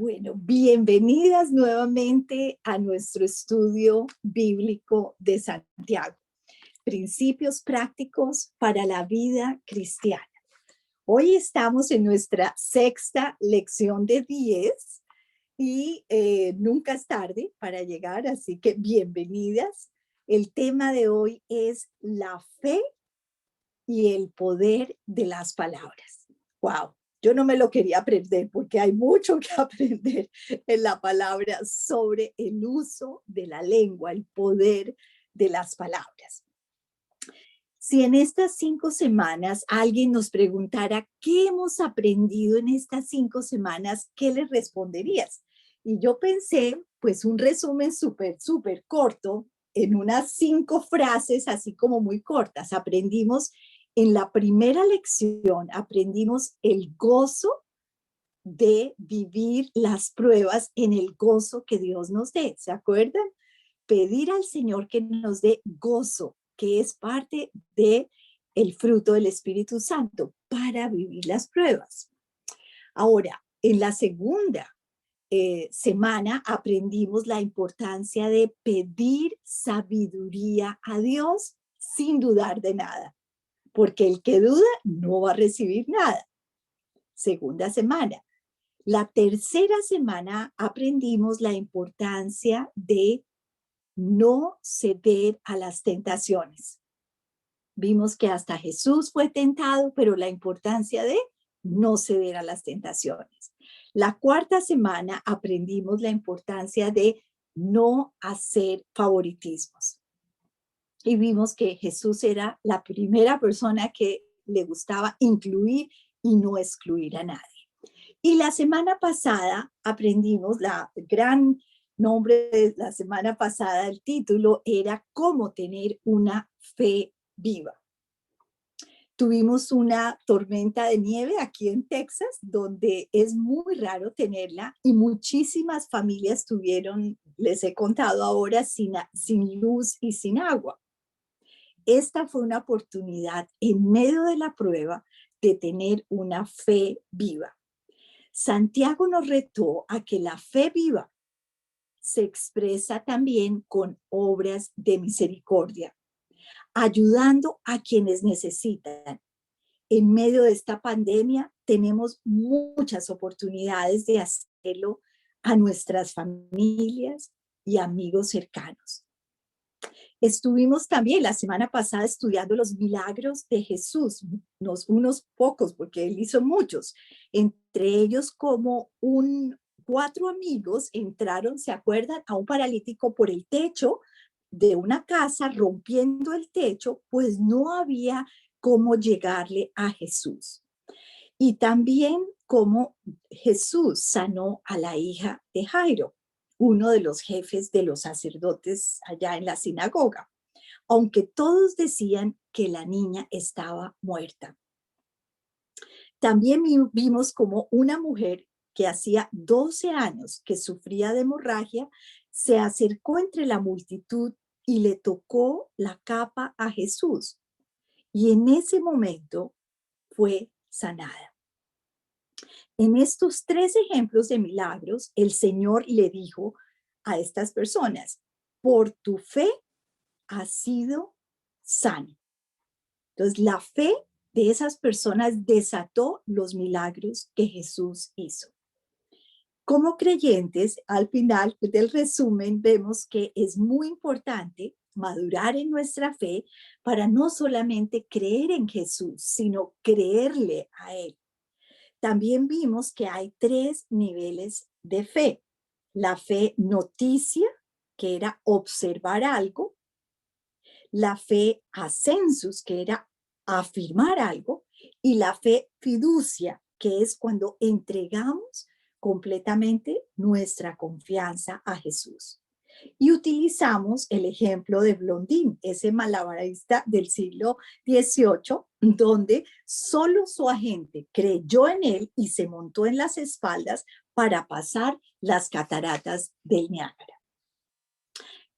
Bueno, bienvenidas nuevamente a nuestro estudio bíblico de Santiago. Principios prácticos para la vida cristiana. Hoy estamos en nuestra sexta lección de 10 y nunca es tarde para llegar, así que bienvenidas. El tema de hoy es la fe y el poder de las palabras. ¡Wow! Yo no me lo quería aprender porque hay mucho que aprender en la palabra sobre el uso de la lengua, el poder de las palabras. Si en estas 5 semanas alguien nos preguntara qué hemos aprendido en estas 5 semanas, ¿qué le responderías? Y yo pensé, pues un resumen súper corto en unas 5 frases, así como muy cortas. Aprendimos en la primera lección, aprendimos el gozo de vivir las pruebas en el gozo que Dios nos dé. ¿Se acuerdan? Pedir al Señor que nos dé gozo, que es parte de el fruto del Espíritu Santo para vivir las pruebas. Ahora, en la segunda semana aprendimos la importancia de pedir sabiduría a Dios sin dudar de nada, porque el que duda no va a recibir nada. Segunda semana. La tercera semana aprendimos la importancia de no ceder a las tentaciones. Vimos que hasta Jesús fue tentado, pero la importancia de no ceder a las tentaciones. La cuarta semana aprendimos la importancia de no hacer favoritismos. Y vimos que Jesús era la primera persona que le gustaba incluir y no excluir a nadie. Y la semana pasada aprendimos la gran nombre de la semana pasada, el título era cómo tener una fe viva. Tuvimos una tormenta de nieve aquí en Texas, donde es muy raro tenerla y muchísimas familias tuvieron, les he contado ahora, sin luz y sin agua. Esta fue una oportunidad en medio de la prueba de tener una fe viva. Santiago nos retó a que la fe viva se expresa también con obras de misericordia, ayudando a quienes necesitan. En medio de esta pandemia tenemos muchas oportunidades de hacerlo a nuestras familias y amigos cercanos. Estuvimos también la semana pasada estudiando los milagros de Jesús, unos pocos, porque él hizo muchos. Entre ellos, como 4 amigos entraron, ¿se acuerdan? A un paralítico por el techo de una casa, rompiendo el techo, pues no había cómo llegarle a Jesús. Y también cómo Jesús sanó a la hija de Jairo, uno de los jefes de los sacerdotes allá en la sinagoga, aunque todos decían que la niña estaba muerta. También vimos como una mujer que hacía 12 años que sufría de hemorragia se acercó entre la multitud y le tocó la capa a Jesús. Y en ese momento fue sanada. En estos 3 ejemplos de milagros, el Señor le dijo a estas personas, por tu fe has sido sano. Entonces, la fe de esas personas desató los milagros que Jesús hizo. Como creyentes, al final del resumen, vemos que es muy importante madurar en nuestra fe para no solamente creer en Jesús, sino creerle a Él. También vimos que hay 3 niveles de fe. La fe noticia, que era observar algo. La fe ascensus, que era afirmar algo. Y la fe fiducia, que es cuando entregamos completamente nuestra confianza a Jesús. Y utilizamos el ejemplo de Blondín, ese malabarista del siglo XVIII, donde solo su agente creyó en él y se montó en las espaldas para pasar las cataratas del Niágara.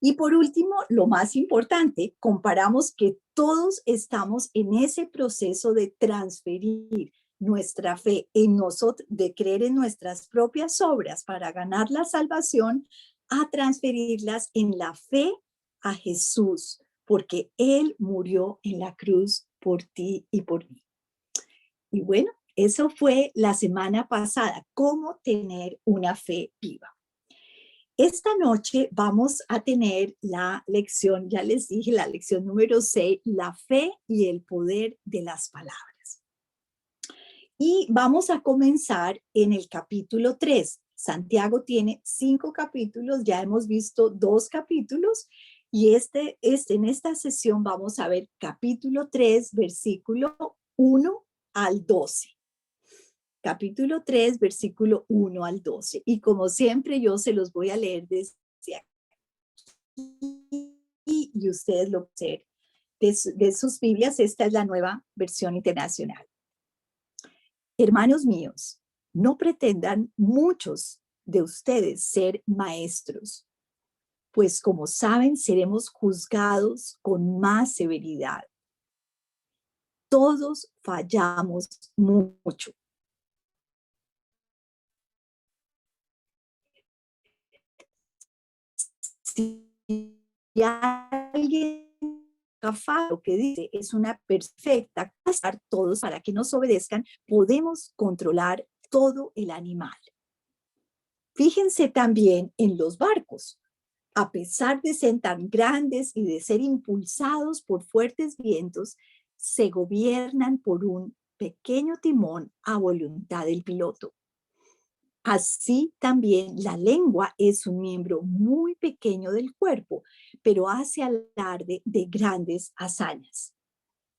Y por último, lo más importante, comparamos que todos estamos en ese proceso de transferir nuestra fe en nosotros, de creer en nuestras propias obras para ganar la salvación, a transferirlas en la fe a Jesús, porque Él murió en la cruz por ti y por mí. Y bueno, eso fue la semana pasada, cómo tener una fe viva. Esta noche vamos a tener la lección, ya les dije, la lección número 6, la fe y el poder de las palabras. Y vamos a comenzar en el capítulo 3. Santiago tiene 5 capítulos, ya hemos visto 2 capítulos y en esta sesión vamos a ver capítulo 3, versículo 1 al 12. Capítulo 3, versículo 1 al 12. Y como siempre yo se los voy a leer desde aquí y ustedes lo pueden hacer de sus Biblias. Esta es la Nueva Versión Internacional. Hermanos míos, no pretendan muchos de ustedes ser maestros, pues como saben, seremos juzgados con más severidad. Todos fallamos mucho. Si alguien lo que dice es una perfecta, casar todos para que nos obedezcan, podemos controlar todo el animal. Fíjense también en los barcos. A pesar de ser tan grandes y de ser impulsados por fuertes vientos, se gobiernan por un pequeño timón a voluntad del piloto. Así también la lengua es un miembro muy pequeño del cuerpo, pero hace alarde de grandes hazañas.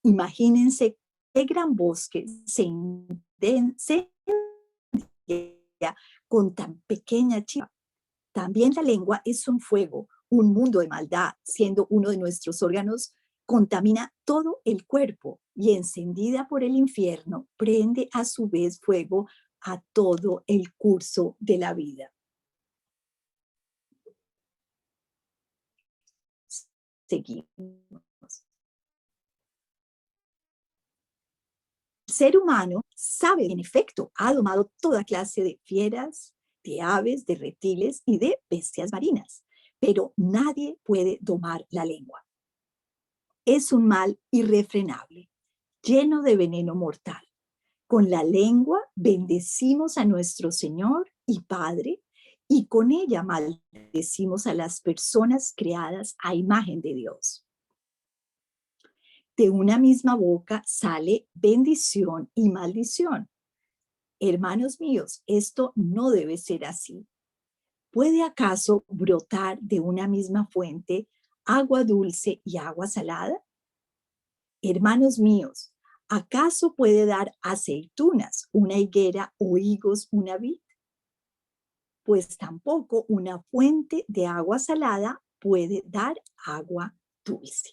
Imagínense qué gran bosque se incendia con tan pequeña chispa. También la lengua es un fuego, un mundo de maldad, siendo uno de nuestros órganos, contamina todo el cuerpo y encendida por el infierno, prende a su vez fuego a todo el curso de la vida. Seguimos. El ser humano sabe, en efecto, ha domado toda clase de fieras, de aves, de reptiles y de bestias marinas, pero nadie puede domar la lengua. Es un mal irrefrenable, lleno de veneno mortal. Con la lengua bendecimos a nuestro Señor y Padre, y con ella maldecimos a las personas creadas a imagen de Dios. De una misma boca sale bendición y maldición. Hermanos míos, esto no debe ser así. ¿Puede acaso brotar de una misma fuente agua dulce y agua salada? Hermanos míos, ¿acaso puede dar aceitunas una higuera o higos una vid? Pues tampoco una fuente de agua salada puede dar agua dulce.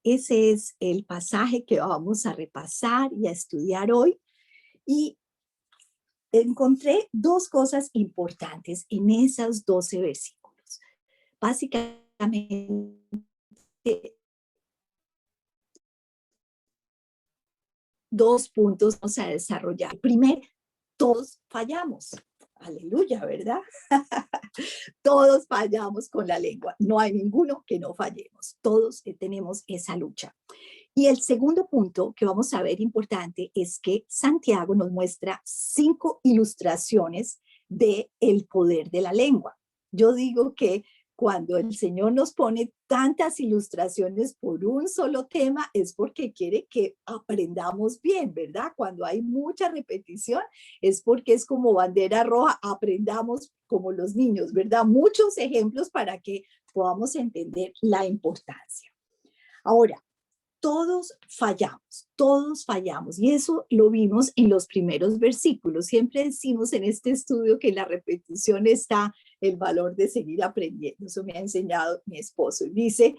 Ese es el pasaje que vamos a repasar y a estudiar hoy. Y encontré 2 cosas importantes en esos 12 versículos. Básicamente, 2 puntos vamos a desarrollar. Primero, todos fallamos. Aleluya, ¿verdad? Todos fallamos con la lengua. No hay ninguno que no fallemos. Todos tenemos esa lucha. Y el segundo punto que vamos a ver importante es que Santiago nos muestra 5 ilustraciones del poder de la lengua. Yo digo que cuando el Señor nos pone tantas ilustraciones por un solo tema es porque quiere que aprendamos bien, ¿verdad? Cuando hay mucha repetición es porque es como bandera roja, aprendamos como los niños, ¿verdad? Muchos ejemplos para que podamos entender la importancia. Ahora, todos fallamos y eso lo vimos en los primeros versículos. Siempre decimos en este estudio que en la repetición está el valor de seguir aprendiendo. Eso me ha enseñado mi esposo. Dice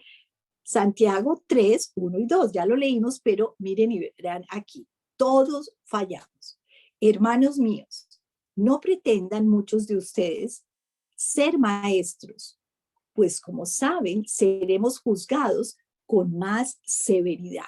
Santiago 3, 1 y 2. Ya lo leímos, pero miren y verán aquí. Todos fallamos. Hermanos míos, no pretendan muchos de ustedes ser maestros, pues como saben, seremos juzgados con más severidad.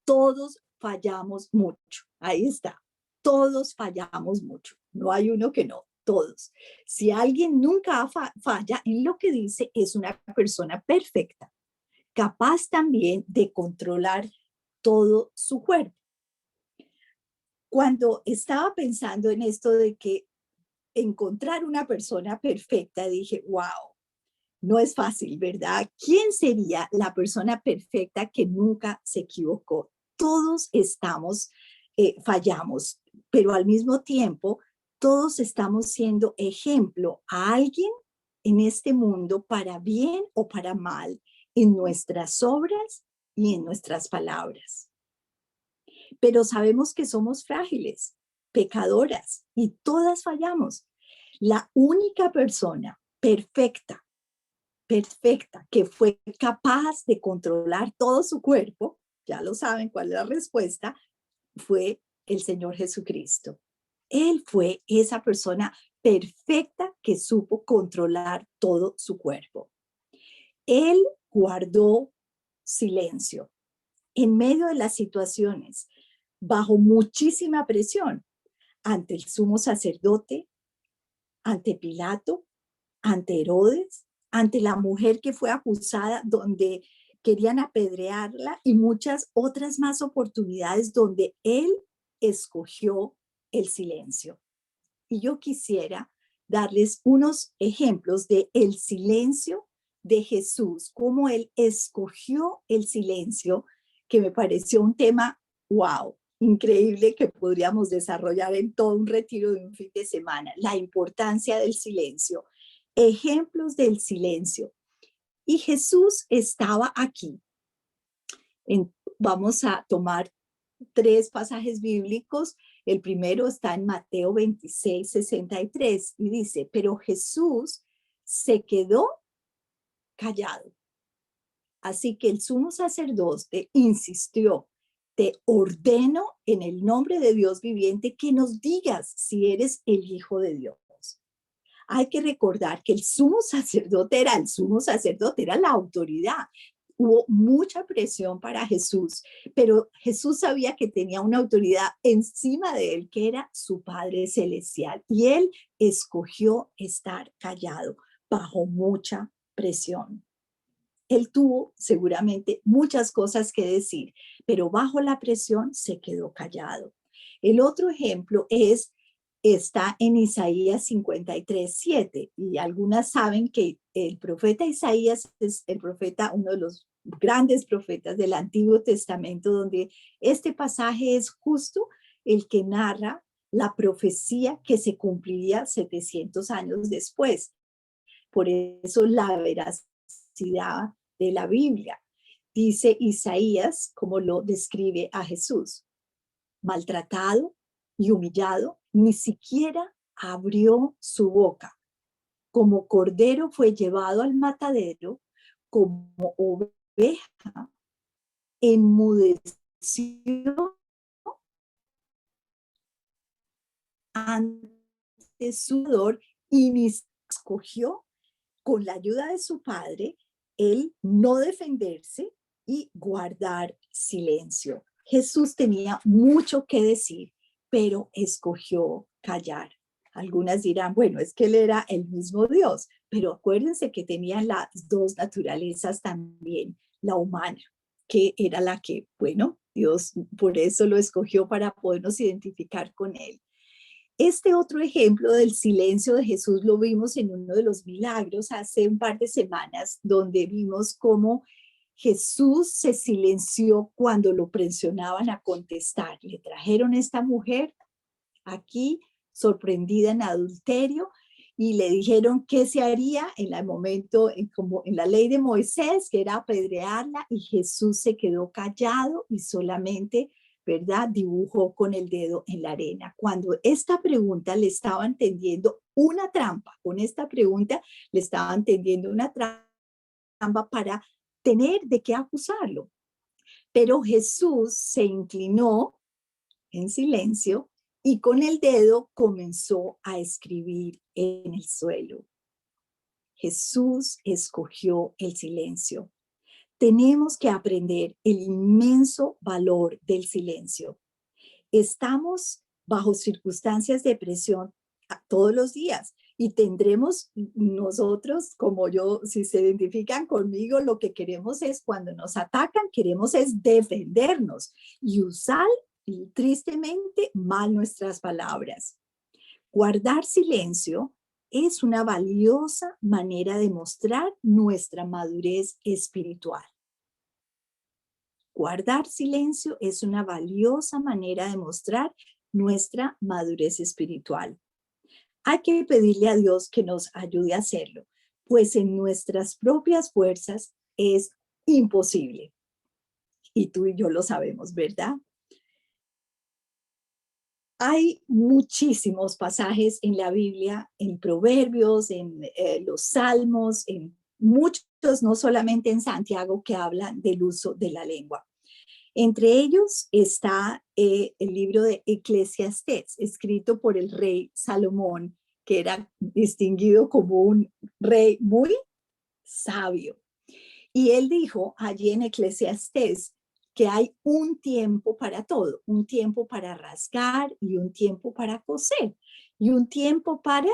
Todos fallamos mucho. Ahí está. Todos fallamos mucho. No hay uno que no, todos. Si alguien nunca falla en lo que dice, es una persona perfecta, capaz también de controlar todo su cuerpo. Cuando estaba pensando en esto de que encontrar una persona perfecta, dije, wow, no es fácil, ¿verdad? ¿Quién sería la persona perfecta que nunca se equivocó? Todos fallamos, pero al mismo tiempo, todos estamos siendo ejemplo a alguien en este mundo para bien o para mal, en nuestras obras y en nuestras palabras. Pero sabemos que somos frágiles, pecadoras y todas fallamos. La única persona perfecta que fue capaz de controlar todo su cuerpo, ya lo saben cuál es la respuesta, fue el Señor Jesucristo. Él fue esa persona perfecta que supo controlar todo su cuerpo. Él guardó silencio en medio de las situaciones, bajo muchísima presión, ante el sumo sacerdote, ante Pilato, ante Herodes, ante la mujer que fue acusada, donde querían apedrearla, y muchas otras más oportunidades donde él escogió el silencio. Y yo quisiera darles unos ejemplos de el silencio de Jesús, cómo él escogió el silencio, que me pareció un tema, wow, increíble, que podríamos desarrollar en todo un retiro de un fin de semana. La importancia del silencio, ejemplos del silencio. Y Jesús estaba aquí. Vamos a tomar 3 pasajes bíblicos. El primero está en Mateo 26, 63 y dice, pero Jesús se quedó callado. Así que el sumo sacerdote insistió, te ordeno en el nombre de Dios viviente que nos digas si eres el Hijo de Dios. Hay que recordar que el sumo sacerdote era la autoridad. Hubo mucha presión para Jesús, pero Jesús sabía que tenía una autoridad encima de él, que era su Padre Celestial. Y él escogió estar callado bajo mucha presión. Él tuvo seguramente muchas cosas que decir, pero bajo la presión se quedó callado. El otro ejemplo está en Isaías 53, 7, y algunas saben que el profeta Isaías es el profeta, uno de los grandes profetas del Antiguo Testamento, donde este pasaje es justo el que narra la profecía que se cumpliría 700 años después. Por eso la veracidad de la Biblia. Dice Isaías, como lo describe a Jesús, maltratado y humillado, ni siquiera abrió su boca. Como cordero fue llevado al matadero, como oveja enmudeció ante su dolor y ni escogió, con la ayuda de su padre, él no defenderse y guardar silencio. Jesús tenía mucho que decir, pero escogió callar. Algunas dirán, bueno, es que él era el mismo Dios, pero acuérdense que tenía las dos naturalezas también, la humana, que era la que, bueno, Dios por eso lo escogió para podernos identificar con él. Este otro ejemplo del silencio de Jesús lo vimos en uno de los milagros hace un par de semanas, donde vimos cómo Jesús se silenció cuando lo presionaban a contestar. Le trajeron a esta mujer aquí sorprendida en adulterio y le dijeron qué se haría en el momento, como en la ley de Moisés, que era apedrearla, y Jesús se quedó callado y solamente, ¿verdad?, dibujó con el dedo en la arena. Cuando esta pregunta le estaban tendiendo una trampa, con esta pregunta le estaban tendiendo una trampa para tener de qué acusarlo. Pero Jesús se inclinó en silencio y con el dedo comenzó a escribir en el suelo. Jesús escogió el silencio. Tenemos que aprender el inmenso valor del silencio. Estamos bajo circunstancias de presión todos los días y tendremos nosotros, como yo, si se identifican conmigo, lo que queremos es cuando nos atacan, queremos es defendernos y usar tristemente mal nuestras palabras. Guardar silencio es una valiosa manera de mostrar nuestra madurez espiritual. Guardar silencio es una valiosa manera de mostrar nuestra madurez espiritual. Hay que pedirle a Dios que nos ayude a hacerlo, pues en nuestras propias fuerzas es imposible. Y tú y yo lo sabemos, ¿verdad? Hay muchísimos pasajes en la Biblia, en Proverbios, en los Salmos, en muchos, no solamente en Santiago, que hablan del uso de la lengua. Entre ellos está el libro de Eclesiastés, escrito por el rey Salomón, que era distinguido como un rey muy sabio. Y él dijo allí en Eclesiastés que hay un tiempo para todo, un tiempo para rasgar y un tiempo para coser, y un tiempo para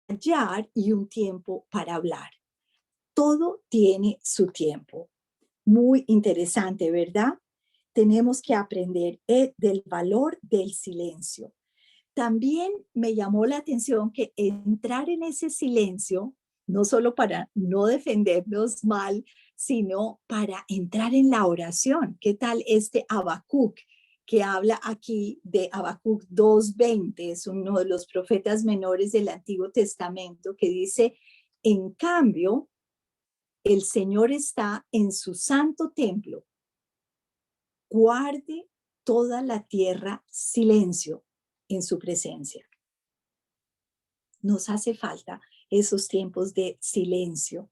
callar y un tiempo para hablar. Todo tiene su tiempo. Muy interesante, ¿verdad? Tenemos que aprender del valor del silencio. También me llamó la atención que entrar en ese silencio, no solo para no defendernos mal, sino para entrar en la oración. ¿Qué tal este Habacuc que habla aquí de Habacuc 2:20? Es uno de los profetas menores del Antiguo Testamento que dice, en cambio, el Señor está en su santo templo. Guarde toda la tierra silencio en su presencia. Nos hace falta esos tiempos de silencio.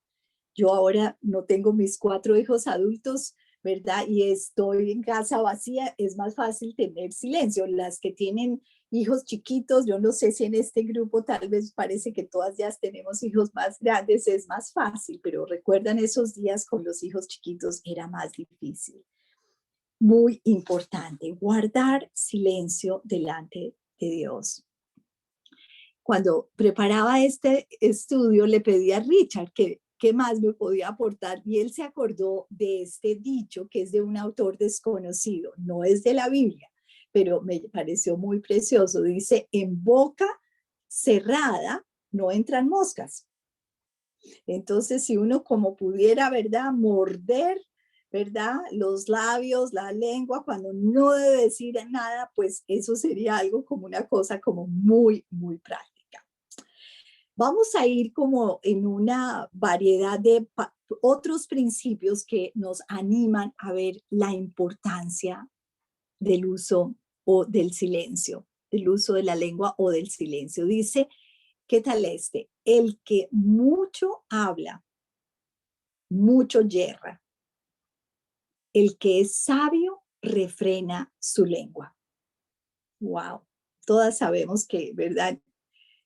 Yo ahora no tengo mis 4 hijos adultos, ¿verdad? Y estoy en casa vacía, es más fácil tener silencio. Las que tienen hijos chiquitos, yo no sé si en este grupo tal vez parece que todas ya tenemos hijos más grandes, es más fácil, pero recuerdan esos días con los hijos chiquitos era más difícil. Muy importante, guardar silencio delante de Dios. Cuando preparaba este estudio, le pedí a Richard que qué más me podía aportar y él se acordó de este dicho que es de un autor desconocido, no es de la Biblia, pero me pareció muy precioso. Dice, en boca cerrada no entran moscas. Entonces, si uno como pudiera, ¿verdad? Morder, ¿verdad? Los labios, la lengua, cuando no debe decir nada, pues eso sería algo como una cosa como muy, muy práctica. Vamos a ir como en una variedad de otros principios que nos animan a ver la importancia del uso o del silencio, del uso de la lengua o del silencio. Dice, ¿qué tal este? El que mucho habla, mucho yerra. El que es sabio refrena su lengua. Wow. Todas sabemos que, ¿verdad?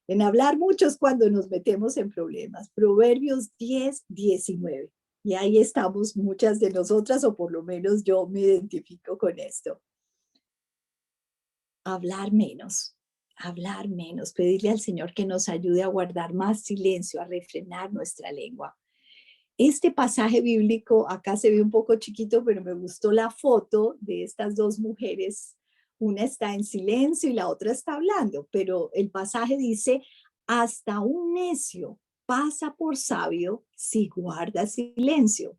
En hablar mucho es cuando nos metemos en problemas. Proverbios 10:19. Y ahí estamos muchas de nosotras, o por lo menos yo me identifico con esto. Hablar menos, pedirle al Señor que nos ayude a guardar más silencio, a refrenar nuestra lengua. Este pasaje bíblico, acá se ve un poco chiquito, pero me gustó la foto de estas dos mujeres. Una está en silencio y la otra está hablando, pero el pasaje dice, hasta un necio pasa por sabio si guarda silencio.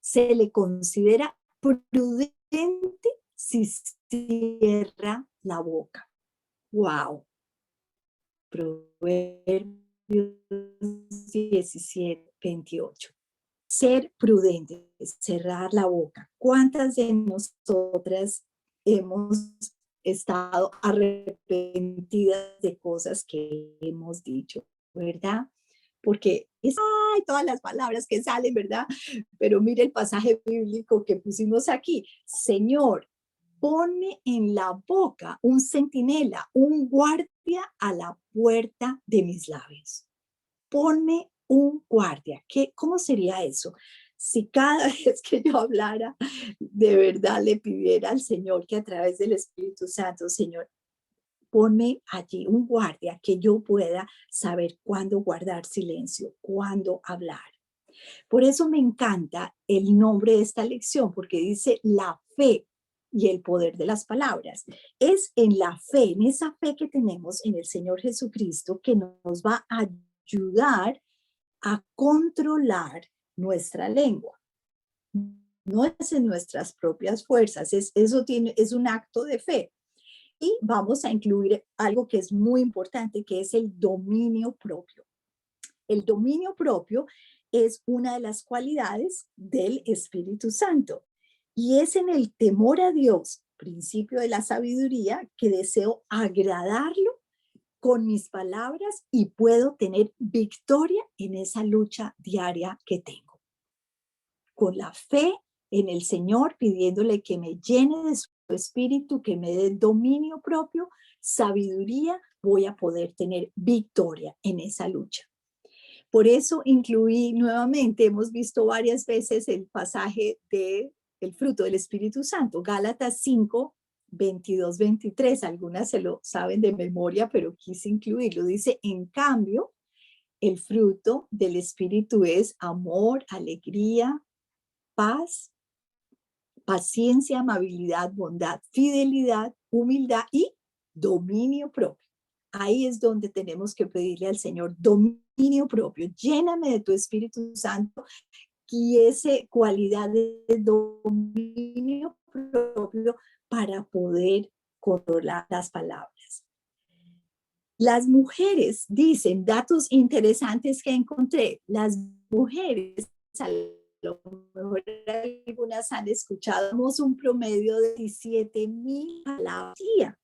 Se le considera prudente si cierra la boca. Wow. Proverbios 17:28. Ser prudentes, cerrar la boca. ¿Cuántas de nosotras hemos estado arrepentidas de cosas que hemos dicho, verdad? Porque ay, todas las palabras que salen, ¿verdad? Pero mire el pasaje bíblico que pusimos aquí. Señor, ponme en la boca un centinela, un guardia a la puerta de mis labios. Ponme un guardia. ¿Cómo sería eso? Si cada vez que yo hablara, de verdad le pidiera al Señor que a través del Espíritu Santo, Señor, ponme allí un guardia que yo pueda saber cuándo guardar silencio, cuándo hablar. Por eso me encanta el nombre de esta lección, porque dice la fe y el poder de las palabras. Es en la fe, en esa fe que tenemos en el Señor Jesucristo, que nos va a ayudar a controlar nuestra lengua. No es en nuestras propias fuerzas, es un acto de fe. Y vamos a incluir algo que es muy importante, que es el dominio propio. El dominio propio es una de las cualidades del Espíritu Santo. Y es en el temor a Dios, principio de la sabiduría, que deseo agradarlo con mis palabras y puedo tener victoria en esa lucha diaria que tengo. Con la fe en el Señor, pidiéndole que me llene de su espíritu, que me dé dominio propio, sabiduría, voy a poder tener victoria en esa lucha. Por eso incluí nuevamente, hemos visto varias veces el pasaje de el fruto del Espíritu Santo, Gálatas 5, 22, 23. Algunas se lo saben de memoria, pero quise incluirlo. Dice, en cambio, el fruto del Espíritu es amor, alegría, paz, paciencia, amabilidad, bondad, fidelidad, humildad y dominio propio. Ahí es donde tenemos que pedirle al Señor dominio propio. Lléname de tu Espíritu Santo y esa cualidad de dominio propio para poder controlar las palabras. Las mujeres, dicen, datos interesantes que encontré, las mujeres, a lo mejor algunas han escuchado, un promedio de 17,000 palabras al día,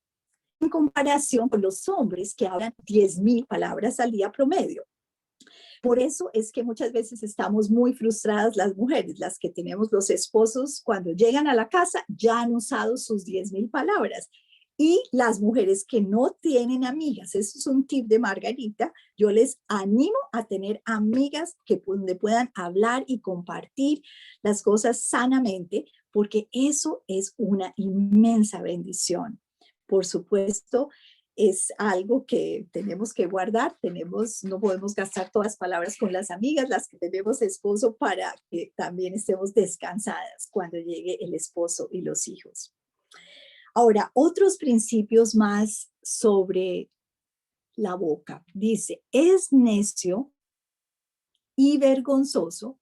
en comparación con los hombres que hablan 10,000 palabras al día promedio. Por eso es que muchas veces estamos muy frustradas las mujeres, las que tenemos los esposos, cuando llegan a la casa ya han usado sus 10,000 palabras. Y las mujeres que no tienen amigas, eso es un tip de Margarita, yo les animo a tener amigas donde puedan hablar y compartir las cosas sanamente, porque eso es una inmensa bendición. Por supuesto, es algo que tenemos que guardar, no podemos gastar todas las palabras con las amigas, las que tenemos esposo, para que también estemos descansadas cuando llegue el esposo y los hijos. Ahora, otros principios más sobre la boca. Dice, es necio y vergonzoso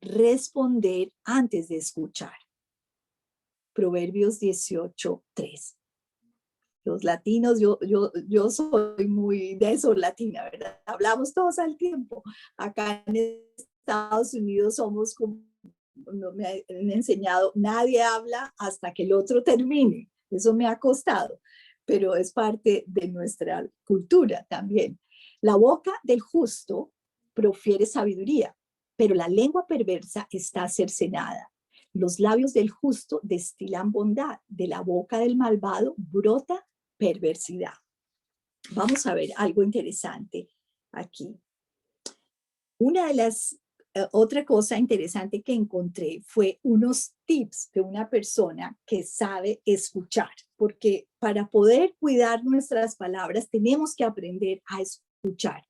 responder antes de escuchar. Proverbios 18:3. Los latinos, yo soy muy de eso latina, ¿verdad? Hablamos todos al tiempo. Acá en Estados Unidos somos como, me han enseñado, nadie habla hasta que el otro termine. Eso me ha costado, pero es parte de nuestra cultura también. La boca del justo profiere sabiduría, pero la lengua perversa está cercenada. Los labios del justo destilan bondad, de la boca del malvado brota perversidad. Vamos a ver algo interesante aquí. Una de las otra cosa interesante que encontré fue unos tips de una persona que sabe escuchar, porque para poder cuidar nuestras palabras tenemos que aprender a escuchar.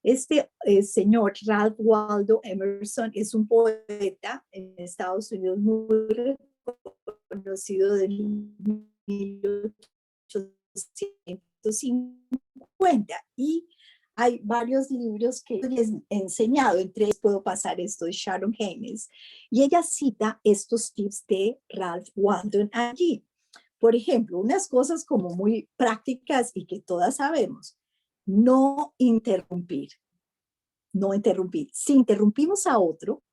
Este señor Ralph Waldo Emerson es un poeta en Estados Unidos muy reconocido de 1850 y hay varios libros que les he enseñado, entre ellos puedo pasar esto de Sharon Haynes, y ella cita estos tips de Ralph Waldo allí. Por ejemplo, unas cosas como muy prácticas y que todas sabemos, no interrumpir, no interrumpir. Si interrumpimos a otro,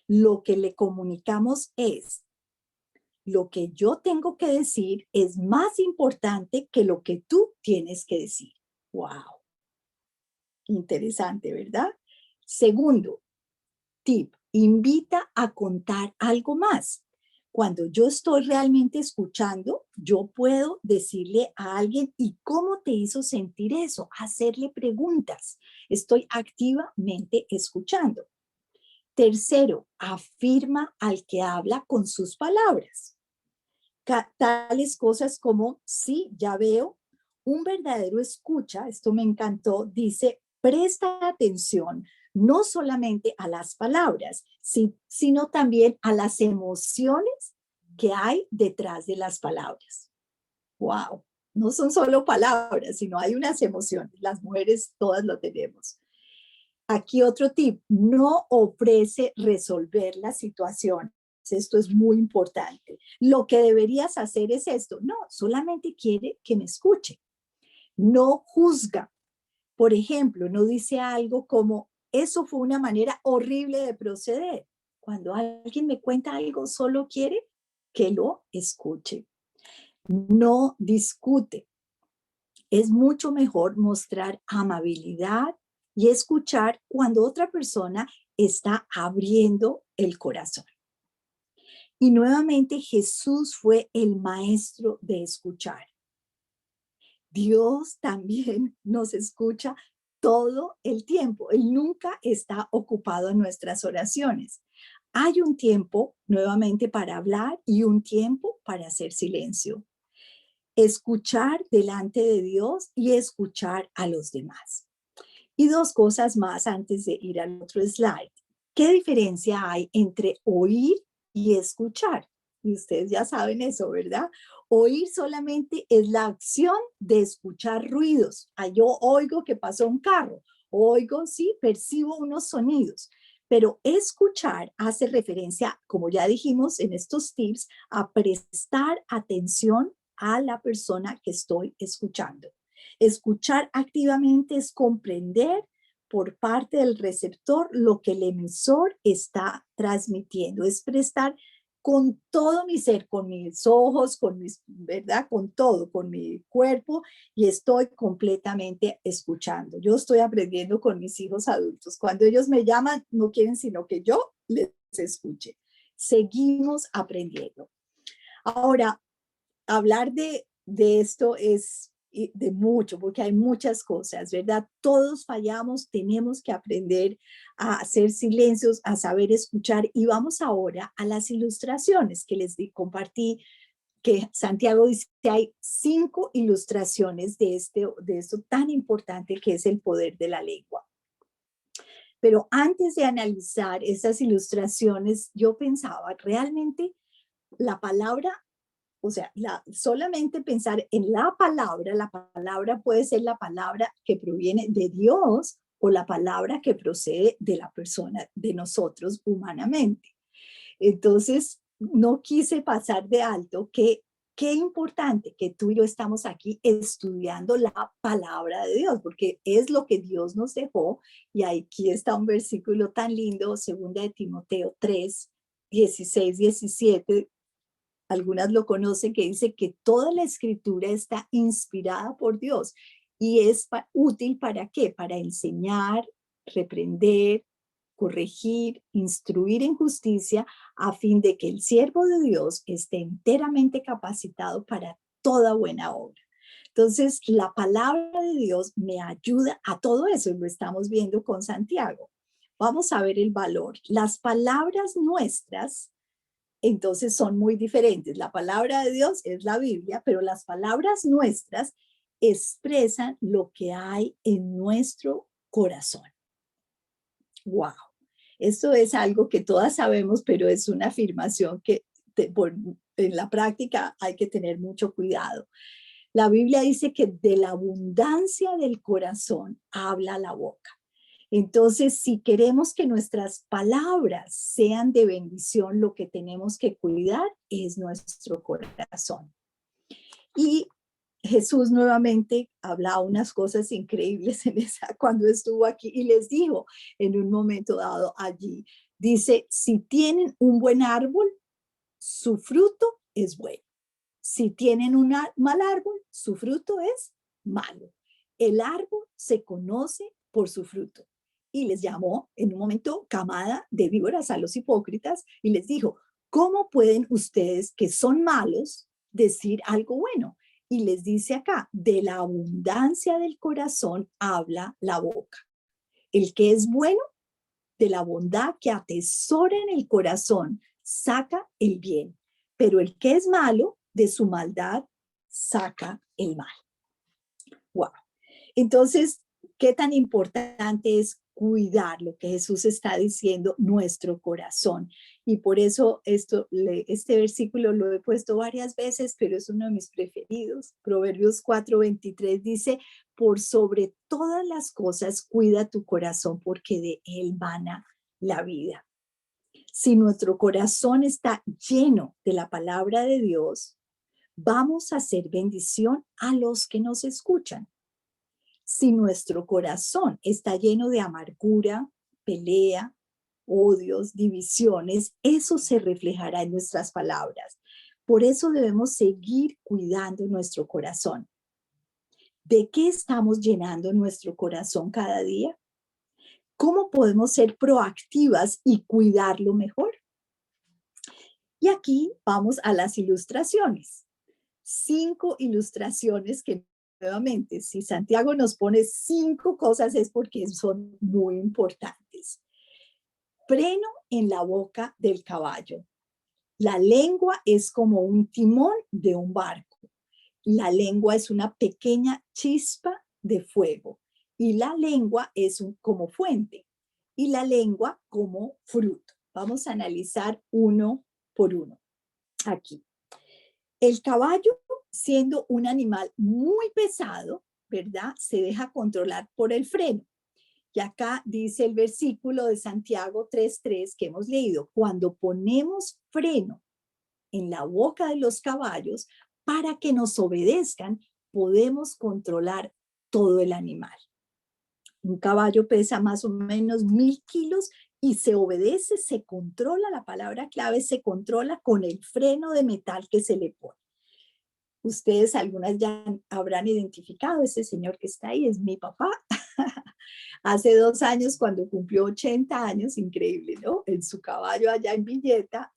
lo que le comunicamos es, lo que yo tengo que decir es más importante que lo que tú tienes que decir. ¡Wow! Interesante, ¿verdad? Segundo tip, invita a contar algo más. Cuando yo estoy realmente escuchando, yo puedo decirle a alguien, ¿y cómo te hizo sentir eso? Hacerle preguntas. Estoy activamente escuchando. Tercero, afirma al que habla con sus palabras. Tales cosas como, sí, ya veo, un verdadero escucha, esto me encantó, dice, presta atención no solamente a las palabras, sino también a las emociones que hay detrás de las palabras. ¡Wow! No son solo palabras, sino hay unas emociones. Las mujeres todas lo tenemos. Aquí otro tip, no ofrece resolver la situación. Esto es muy importante. Lo que deberías hacer es esto. No, solamente quiere que me escuche. No juzga. Por ejemplo, no dice algo como, eso fue una manera horrible de proceder. Cuando alguien me cuenta algo, solo quiere que lo escuche. No discute. Es mucho mejor mostrar amabilidad y escuchar cuando otra persona está abriendo el corazón. Y nuevamente Jesús fue el maestro de escuchar. Dios también nos escucha todo el tiempo. Él nunca está ocupado en nuestras oraciones. Hay un tiempo nuevamente para hablar y un tiempo para hacer silencio. Escuchar delante de Dios y escuchar a los demás. Y dos cosas más antes de ir al otro slide. ¿Qué diferencia hay entre oír y escuchar? Y ustedes ya saben eso, ¿verdad? Oír solamente es la acción de escuchar ruidos. Yo oigo que pasó un carro, oigo, sí, percibo unos sonidos. Pero escuchar hace referencia, como ya dijimos en estos tips, a prestar atención a la persona que estoy escuchando. Escuchar activamente es comprender por parte del receptor lo que el emisor está transmitiendo, es prestar con todo mi ser, con mis ojos, con mis, ¿verdad? Con todo, con mi cuerpo, y estoy completamente escuchando. Yo estoy aprendiendo con mis hijos adultos. Cuando ellos me llaman, no quieren sino que yo les escuche. Seguimos aprendiendo. Ahora, hablar de esto es de mucho, porque hay muchas cosas, ¿verdad? Todos fallamos, tenemos que aprender a hacer silencios, a saber escuchar. Y vamos ahora a las ilustraciones que les compartí, que Santiago dice que hay 5 ilustraciones de esto tan importante que es el poder de la lengua. Pero antes de analizar esas ilustraciones, yo pensaba, realmente la palabra, o sea, solamente pensar en la palabra puede ser la palabra que proviene de Dios o la palabra que procede de la persona, de nosotros humanamente. Entonces, no quise pasar de alto que qué importante que tú y yo estamos aquí estudiando la palabra de Dios, porque es lo que Dios nos dejó. Y aquí está un versículo tan lindo, 2 de Timoteo 3, 16, 17. Algunas lo conocen, que dice que toda la escritura está inspirada por Dios y es útil ¿para qué? Para enseñar, reprender, corregir, instruir en justicia, a fin de que el siervo de Dios esté enteramente capacitado para toda buena obra. Entonces, la palabra de Dios me ayuda a todo eso, y lo estamos viendo con Santiago. Vamos a ver el valor. Las palabras nuestras entonces son muy diferentes. La palabra de Dios es la Biblia, pero las palabras nuestras expresan lo que hay en nuestro corazón. ¡Wow! Esto es algo que todas sabemos, pero es una afirmación que en la práctica hay que tener mucho cuidado. La Biblia dice que de la abundancia del corazón habla la boca. Entonces, si queremos que nuestras palabras sean de bendición, lo que tenemos que cuidar es nuestro corazón. Y Jesús nuevamente hablaba unas cosas increíbles cuando estuvo aquí, y les dijo en un momento dado allí, dice, si tienen un buen árbol, su fruto es bueno. Si tienen un mal árbol, su fruto es malo. El árbol se conoce por su fruto. Y les llamó en un momento camada de víboras a los hipócritas y les dijo, ¿cómo pueden ustedes que son malos decir algo bueno? Y les dice acá, de la abundancia del corazón habla la boca. El que es bueno de la bondad que atesora en el corazón, saca el bien, pero el que es malo, de su maldad, saca el mal. Wow. Entonces, ¿qué tan importante es cuidar lo que Jesús está diciendo, nuestro corazón? Y por eso este versículo lo he puesto varias veces, pero es uno de mis preferidos. Proverbios 4:23 dice, por sobre todas las cosas, cuida tu corazón, porque de él mana la vida. Si nuestro corazón está lleno de la palabra de Dios, vamos a hacer bendición a los que nos escuchan. Si nuestro corazón está lleno de amargura, pelea, odios, divisiones, eso se reflejará en nuestras palabras. Por eso debemos seguir cuidando nuestro corazón. ¿De qué estamos llenando nuestro corazón cada día? ¿Cómo podemos ser proactivas y cuidarlo mejor? Y aquí vamos a las ilustraciones. 5 ilustraciones que nuevamente, si Santiago nos pone 5 cosas es porque son muy importantes. Freno en la boca del caballo. La lengua es como un timón de un barco. La lengua es una pequeña chispa de fuego y la lengua es como fuente y la lengua como fruto. Vamos a analizar uno por uno aquí. El caballo, siendo un animal muy pesado, ¿verdad? Se deja controlar por el freno. Y acá dice el versículo de Santiago 3:3 que hemos leído, cuando ponemos freno en la boca de los caballos para que nos obedezcan, podemos controlar todo el animal. Un caballo pesa más o menos 1000 kilos y se obedece, se controla, la palabra clave, se controla con el freno de metal que se le pone. Ustedes algunas ya habrán identificado, ese señor que está ahí es mi papá. Hace 2 años, cuando cumplió 80 años, increíble, ¿no? En su caballo allá en Villeta,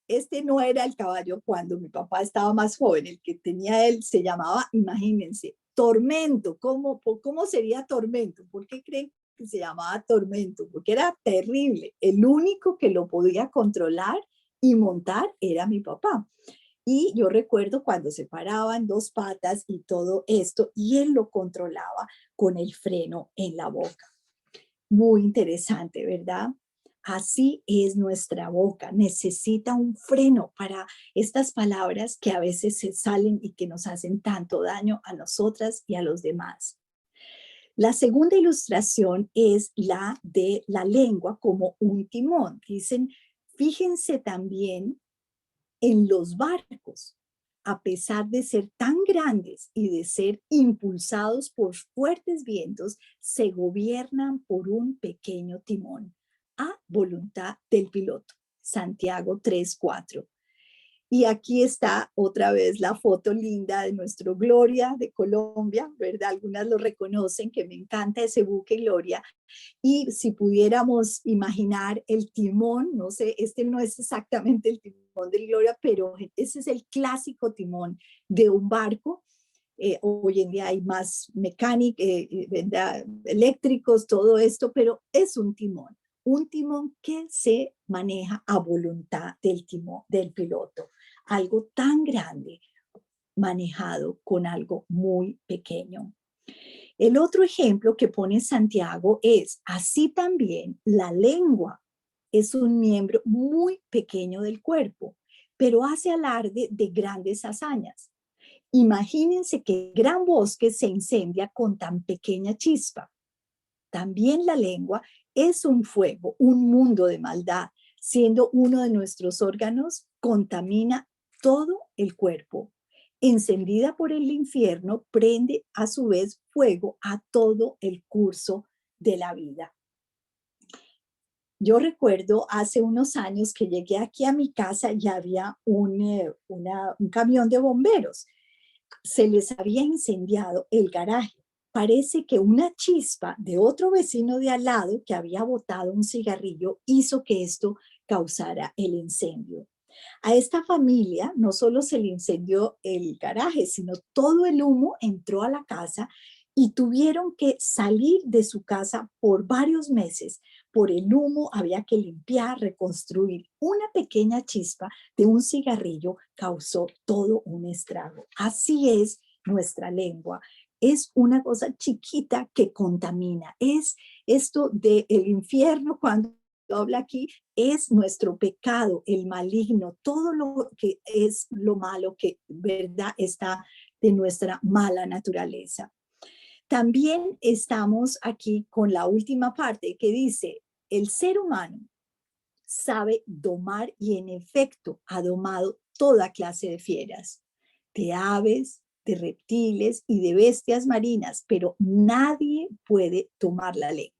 este no era el caballo cuando mi papá estaba más joven, el que tenía él se llamaba, imagínense, Tormento. ¿Cómo sería Tormento? ¿Por qué creen que se llamaba Tormento? Porque era terrible. El único que lo podía controlar y montar era mi papá. Y yo recuerdo cuando se paraba en 2 patas y todo esto, y él lo controlaba con el freno en la boca. Muy interesante, ¿verdad? Así es nuestra boca. Necesita un freno para estas palabras que a veces se salen y que nos hacen tanto daño a nosotras y a los demás. La segunda ilustración es la de la lengua como un timón. Dicen, fíjense también en los barcos, a pesar de ser tan grandes y de ser impulsados por fuertes vientos, se gobiernan por un pequeño timón, a voluntad del piloto. Santiago 3:4. Y aquí está otra vez la foto linda de nuestro Gloria de Colombia, ¿verdad? Algunas lo reconocen, que me encanta ese buque Gloria. Y si pudiéramos imaginar el timón, no sé, este no es exactamente el timón del Gloria, pero ese es el clásico timón de un barco. Hoy en día hay más mecánicos, eléctricos, todo esto, pero es un timón que se maneja a voluntad del timón, del piloto. Algo tan grande manejado con algo muy pequeño. El otro ejemplo que pone Santiago es, así también la lengua es un miembro muy pequeño del cuerpo, pero hace alarde de grandes hazañas. Imagínense que gran bosque se incendia con tan pequeña chispa. También la lengua es un fuego, un mundo de maldad, siendo uno de nuestros órganos, contamina todo el cuerpo. Encendida por el infierno, prende a su vez fuego a todo el curso de la vida. Yo recuerdo hace unos años que llegué aquí a mi casa y había un camión de bomberos. Se les había incendiado el garaje. Parece que una chispa de otro vecino de al lado que había botado un cigarrillo hizo que esto causara el incendio. A esta familia no solo se le incendió el garaje, sino todo el humo entró a la casa y tuvieron que salir de su casa por varios meses Por el humo había que limpiar, reconstruir. Una pequeña chispa de un cigarrillo causó todo un estrago. Así es nuestra lengua. Es una cosa chiquita que contamina. Es esto del infierno cuando habla aquí, es nuestro pecado, el maligno, todo lo que es lo malo que, verdad, está de nuestra mala naturaleza. También estamos aquí con la última parte que dice, el ser humano sabe domar y en efecto ha domado toda clase de fieras, de aves, de reptiles y de bestias marinas, pero nadie puede tomar la lengua.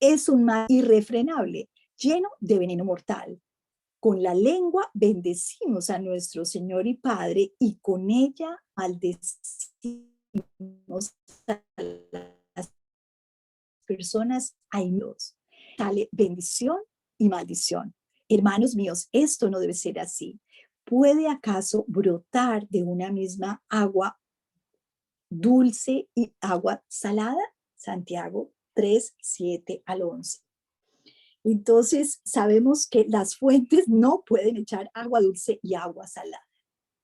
Es un mal irrefrenable, lleno de veneno mortal. Con la lengua bendecimos a nuestro Señor y Padre y con ella maldecimos a las personas ainos. Sale bendición y maldición. Hermanos míos, esto no debe ser así. ¿Puede acaso brotar de una misma agua dulce y agua salada? Santiago 3, 7 al 11. Entonces, sabemos que las fuentes no pueden echar agua dulce y agua salada.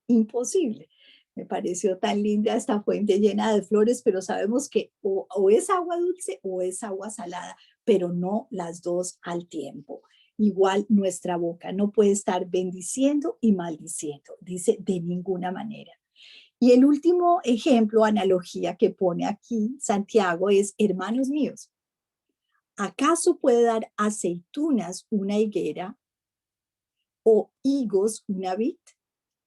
Imposible. Me pareció tan linda esta fuente llena de flores, pero sabemos que o es agua dulce o es agua salada, pero no las dos al tiempo. Igual nuestra boca no puede estar bendiciendo y maldiciendo, dice de ninguna manera. Y el último ejemplo, analogía que pone aquí Santiago es, hermanos míos, ¿acaso puede dar aceitunas una higuera o higos una vid?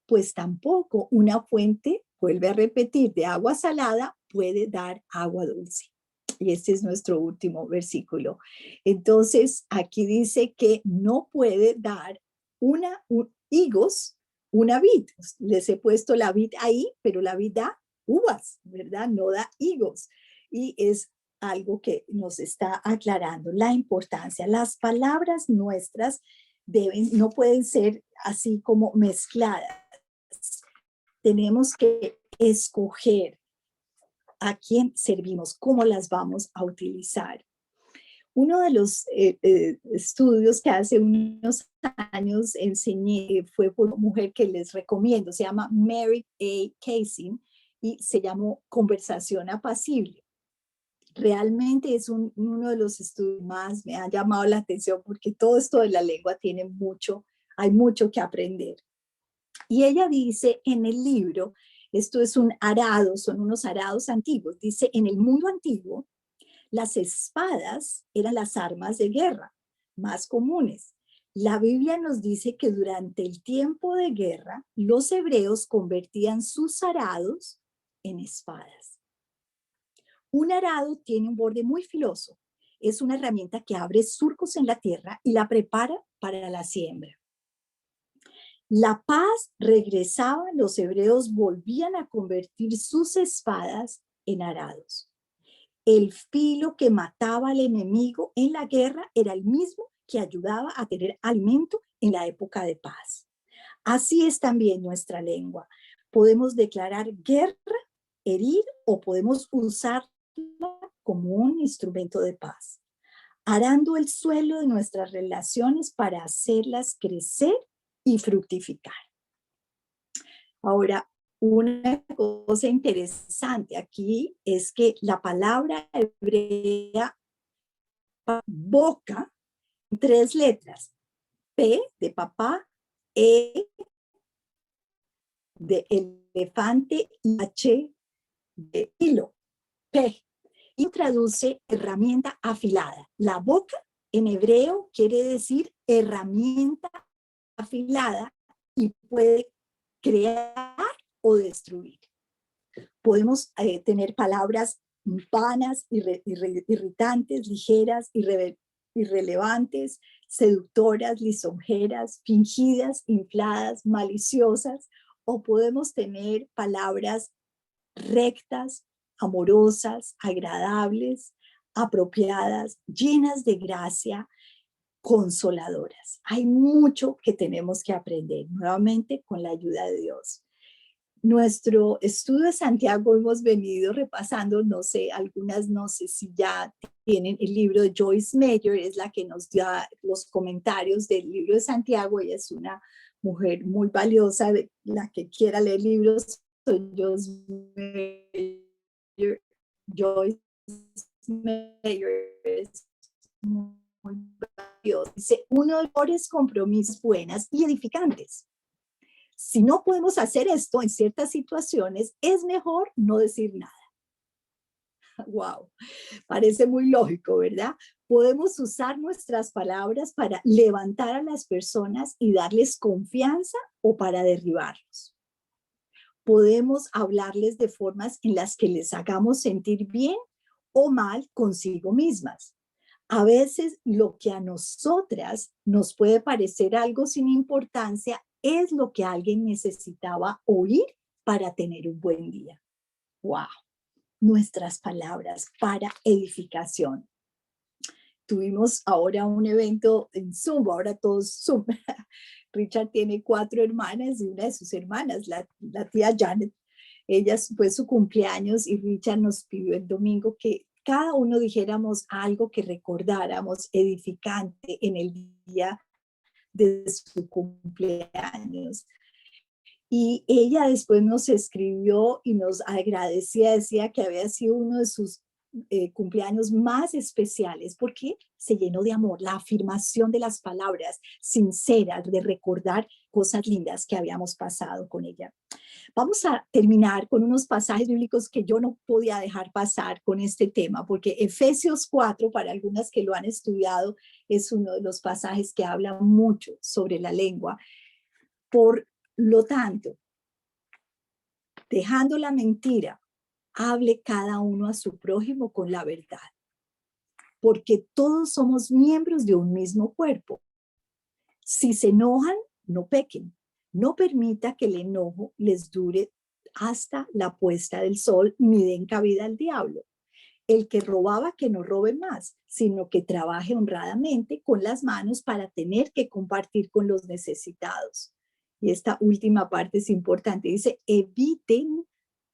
Pues tampoco una fuente, vuelve a repetir, de agua salada puede dar agua dulce. Y este es nuestro último versículo. Entonces, aquí dice que no puede dar higos una vid. Les he puesto la vid ahí, pero la vid da uvas, ¿verdad? No da higos. Y es algo que nos está aclarando la importancia. Las palabras nuestras no pueden ser así como mezcladas. Tenemos que escoger a quién servimos, cómo las vamos a utilizar. Uno de los estudios que hace unos años enseñé fue por una mujer que les recomiendo, se llama Mary A. Casey y se llamó Conversación Apacible. Realmente es uno de los estudios más me ha llamado la atención porque todo esto de la lengua tiene mucho, hay mucho que aprender. Y ella dice en el libro, esto es un arado, son unos arados antiguos, dice, en el mundo antiguo, las espadas eran las armas de guerra más comunes. La Biblia nos dice que durante el tiempo de guerra, los hebreos convertían sus arados en espadas. Un arado tiene un borde muy filoso. Es una herramienta que abre surcos en la tierra y la prepara para la siembra. La paz regresaba, los hebreos volvían a convertir sus espadas en arados. El filo que mataba al enemigo en la guerra era el mismo que ayudaba a tener alimento en la época de paz. Así es también nuestra lengua. Podemos declarar guerra, herir o podemos usarla como un instrumento de paz, arando el suelo de nuestras relaciones para hacerlas crecer y fructificar. Ahora, una cosa interesante aquí es que la palabra hebrea boca, 3 letras, P de papá, E de elefante y H de hilo, P, y traduce herramienta afilada. La boca en hebreo quiere decir herramienta afilada y puede crear o destruir. Podemos tener palabras vanas, irritantes, ligeras, irrelevantes, seductoras, lisonjeras, fingidas, infladas, maliciosas, o podemos tener palabras rectas, amorosas, agradables, apropiadas, llenas de gracia, consoladoras. Hay mucho que tenemos que aprender, nuevamente con la ayuda de Dios. Nuestro estudio de Santiago hemos venido repasando, no sé, algunas no sé si ya tienen el libro de Joyce Meyer, es la que nos da los comentarios del libro de Santiago. Ella es una mujer muy valiosa, de la que quiera leer libros. Joyce Meyer, Joyce Meyer es muy valiosa. Dice, uno de los mejores compromisos buenas y edificantes. Si no podemos hacer esto en ciertas situaciones, es mejor no decir nada. Wow, parece muy lógico, ¿verdad? Podemos usar nuestras palabras para levantar a las personas y darles confianza o para derribarlos. Podemos hablarles de formas en las que les hagamos sentir bien o mal consigo mismas. A veces lo que a nosotras nos puede parecer algo sin importancia es lo que alguien necesitaba oír para tener un buen día. ¡Wow! Nuestras palabras para edificación. Tuvimos ahora un evento en Zoom, ahora todos Zoom. Richard tiene 4 hermanas y una de sus hermanas, la tía Janet, ella fue su cumpleaños y Richard nos pidió el domingo que cada uno dijéramos algo que recordáramos edificante en el día de su cumpleaños. Y ella después nos escribió y nos agradecía, decía que había sido uno de sus cumpleaños más especiales porque se llenó de amor, la afirmación de las palabras sinceras, de recordar cosas lindas que habíamos pasado con ella. Vamos a terminar con unos pasajes bíblicos que yo no podía dejar pasar con este tema, porque Efesios 4, para algunas que lo han estudiado, es uno de los pasajes que habla mucho sobre la lengua. Por lo tanto, dejando la mentira, hable cada uno a su prójimo con la verdad, porque todos somos miembros de un mismo cuerpo. Si se enojan, no pequen. No permita que el enojo les dure hasta la puesta del sol, ni den cabida al diablo. El que robaba, que no robe más, sino que trabaje honradamente con las manos para tener que compartir con los necesitados. Y esta última parte es importante. Dice, eviten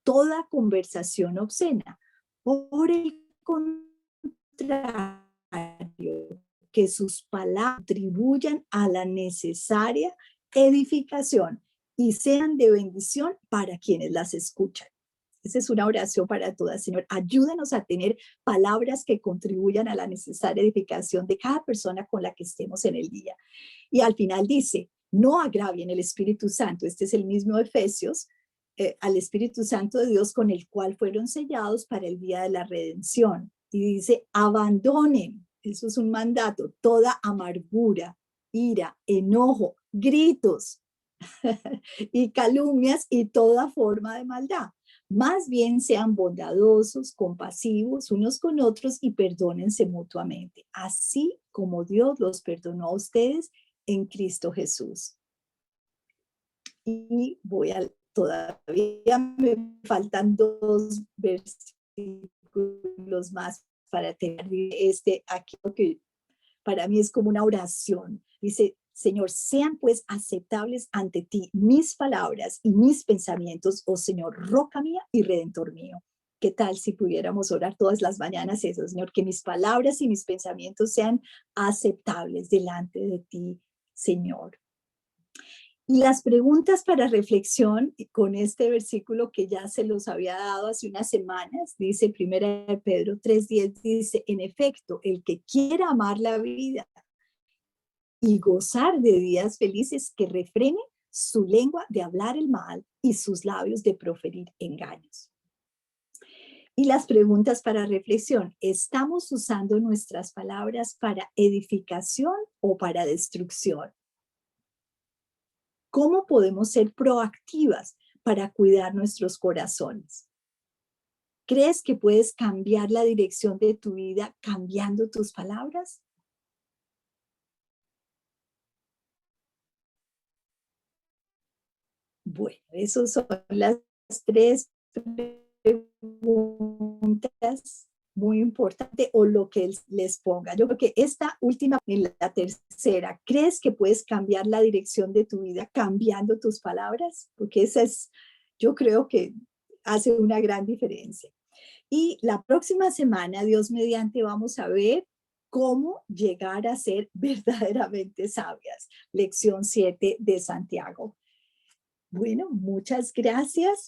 toda conversación obscena. Por el contrario, que sus palabras contribuyan a la necesaria edificación y sean de bendición para quienes las escuchan. Esa es una oración para todas. Señor, ayúdanos a tener palabras que contribuyan a la necesaria edificación de cada persona con la que estemos en el día. Y al final dice, no agravien el Espíritu Santo. Este es el mismo Efesios, al Espíritu Santo de Dios con el cual fueron sellados para el día de la redención. Y dice, abandonen, eso es un mandato, toda amargura, ira, enojo, gritos y calumnias y toda forma de maldad. Más bien sean bondadosos, compasivos unos con otros y perdónense mutuamente, así como Dios los perdonó a ustedes en Cristo Jesús. Y todavía me faltan 2 versículos más para tener aquí, que para mí es como una oración. Dice, Señor, sean pues aceptables ante ti mis palabras y mis pensamientos, oh Señor, roca mía y redentor mío. ¿Qué tal si pudiéramos orar todas las mañanas eso, Señor? Que mis palabras y mis pensamientos sean aceptables delante de ti, Señor. Y las preguntas para reflexión con este versículo que ya se los había dado hace unas semanas, dice 1 Pedro 3:10, dice, en efecto, el que quiera amar la vida y gozar de días felices, que refrene su lengua de hablar el mal y sus labios de proferir engaños. Y las preguntas para reflexión, ¿estamos usando nuestras palabras para edificación o para destrucción? ¿Cómo podemos ser proactivas para cuidar nuestros corazones? ¿Crees que puedes cambiar la dirección de tu vida cambiando tus palabras? Bueno, esas son las 3 preguntas muy importantes o lo que les ponga. Yo creo que esta última, en la tercera, ¿crees que puedes cambiar la dirección de tu vida cambiando tus palabras? Porque esa es yo creo que hace una gran diferencia. Y la próxima semana, Dios mediante, vamos a ver cómo llegar a ser verdaderamente sabias. Lección 7 de Santiago. Bueno, muchas gracias.